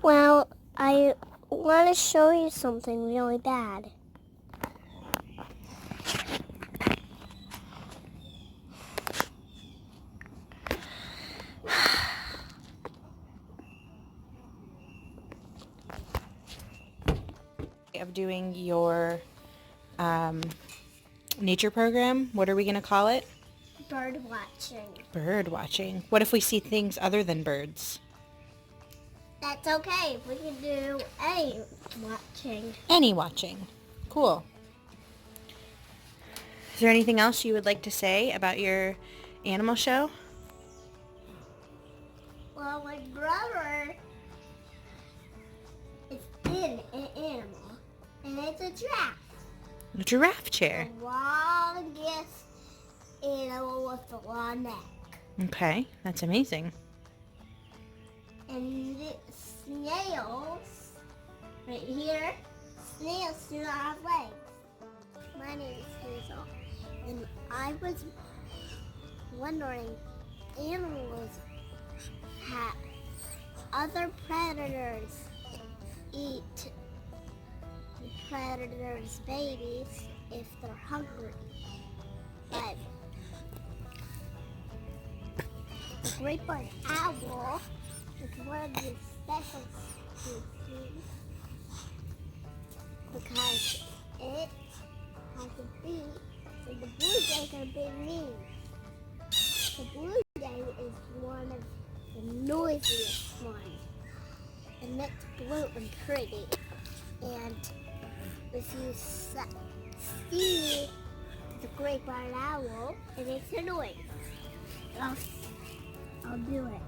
Well, I want to show you something really bad. Of doing your nature program. What are we going to call it? Bird watching. Bird watching. What if we see things other than birds? That's okay. We can do any watching. Any watching. Cool. Is there anything else you would like to say about your animal show? Well, my brother is in an animal, and it's a giraffe. A giraffe chair. The longest animal with a long neck. Okay, that's amazing. And the snails, right here, snails do not have legs. My name is Hazel, and I was wondering, animals have other predators eat the predators' babies if they're hungry. But the great barred owl is one of the special species because it has a beak, so the blue jays are big mean. The blue jay is one of the noisiest ones, and it's blue and pretty. And if you see the great barred owl, it makes a noise. I'll do it.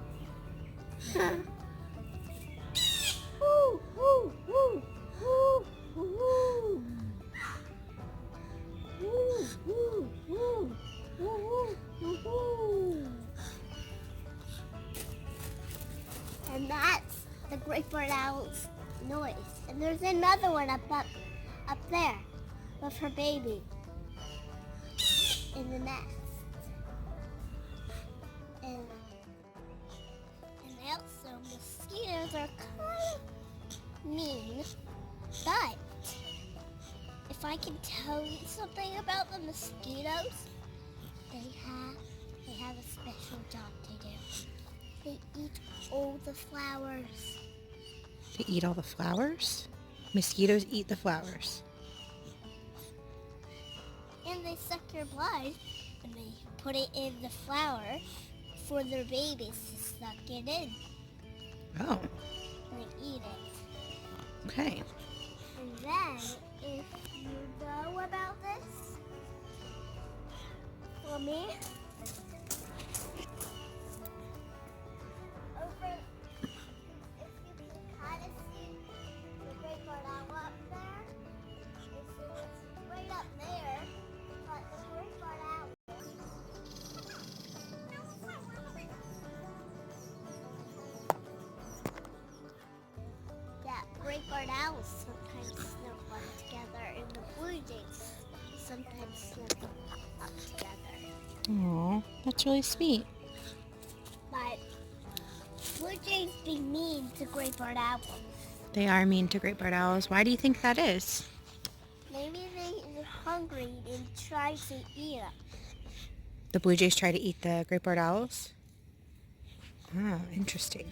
Woo, woo, woo, woo, woo. Woo, woo, woo, woo, woo, woo. And that's the great barred owl's noise. And there's another one up there with her baby in the nest. And also mosquitoes are kind of mean, but if I can tell you something about the mosquitoes, they have a special job to do. They eat all the flowers. They eat all the flowers? Mosquitoes eat the flowers. And they suck your blood and they put it in the flower for their babies to suck it in. Oh. And they eat it. Okay. And then, if you know about this, for me, over, if you can kind of see the great barred owl up there, it's right up there, but the great barred owl. Yeah, great barred owls sometimes snuggle up together, and the blue jays sometimes snuggle up together. Aw, that's really sweet. But blue jays be mean to great barred owls. They are mean to great barred owls. Why do you think that is? Maybe they're hungry and try to eat them. The blue jays try to eat the great barred owls? Oh, interesting.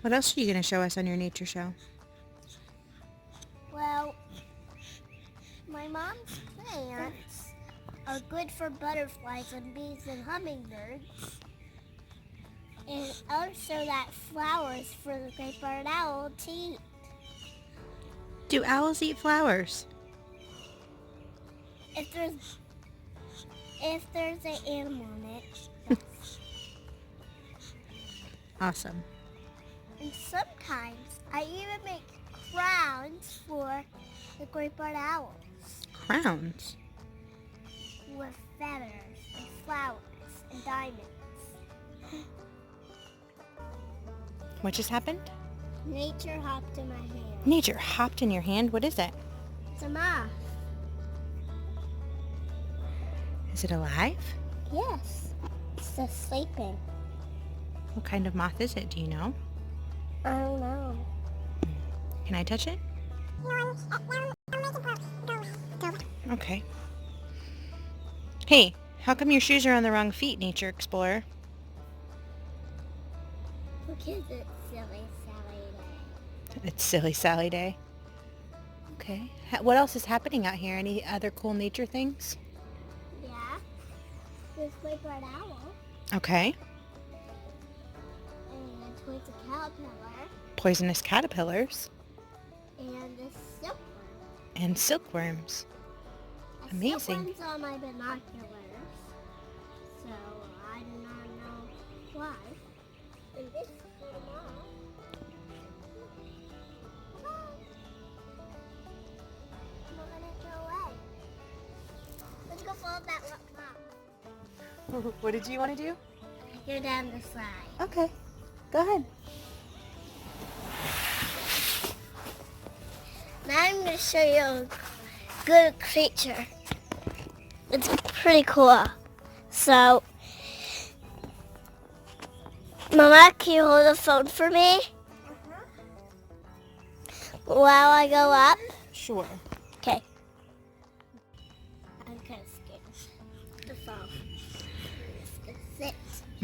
What else are you going to show us on your nature show? Well, my mom's plants are good for butterflies and bees and hummingbirds. And also that flowers for the great barred owl to eat. Do owls eat flowers? If there's an animal in it, yes. Awesome. And sometimes I even make crowns for the great barred owls Crowns? with feathers and flowers and diamonds. What just happened? Nature hopped in my hand. Nature hopped in your hand? What is it? It's a moth. Is it alive? Yes, it's just sleeping. What kind of moth is it? Do you know? I don't know. Can I touch it? Okay. Hey, how come your shoes are on the wrong feet, Nature Explorer? Because it's Silly Sally Day. It's Silly Sally Day. Okay. What else is happening out here? Any other cool nature things? Yeah. There's Graleat Barred owl. Okay. And towards a caterpillar. Poisonous caterpillars. And the silkworm. And silkworms. Amazing. Silkworms are my binoculars. So I do not know why. And this is the moth. I'm gonna go away. Let's go follow that moth. What did you want to do? Go down the slide. Okay. Go ahead. Now I'm going to show you a good creature. It's pretty cool. So, Mama, can you hold the phone for me? While I go up? Sure. Okay. I'm kind of scared. The phone. Sit.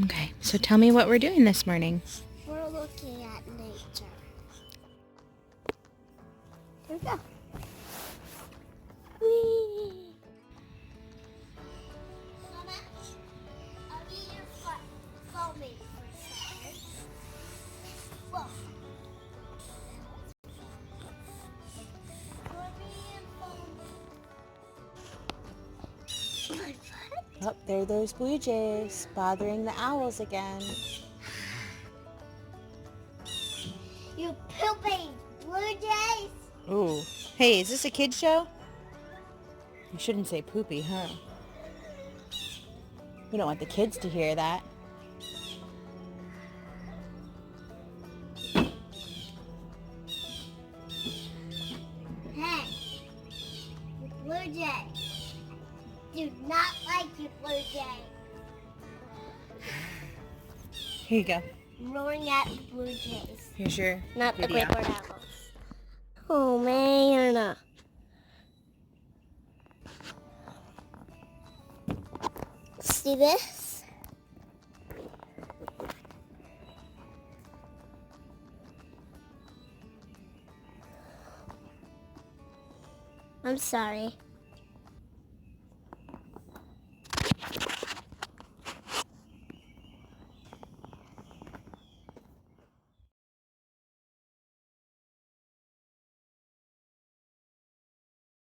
Okay. So tell me what we're doing this morning. We're looking at nature. Here we go. Whee! Mama, I'll be your phone for a second. Whoa. Oh, there are those blue jays bothering the owls again. You pooping blue jays? Ooh. Hey, is this a kid's show? You shouldn't say poopy, huh? We don't want the kids to hear that. Hey, you blue jay. Do not like you, blue jay. Here you go. I'm roaring at the blue jays, Here's your not the video. Graleat Barred owls. Oh man. See this? I'm sorry.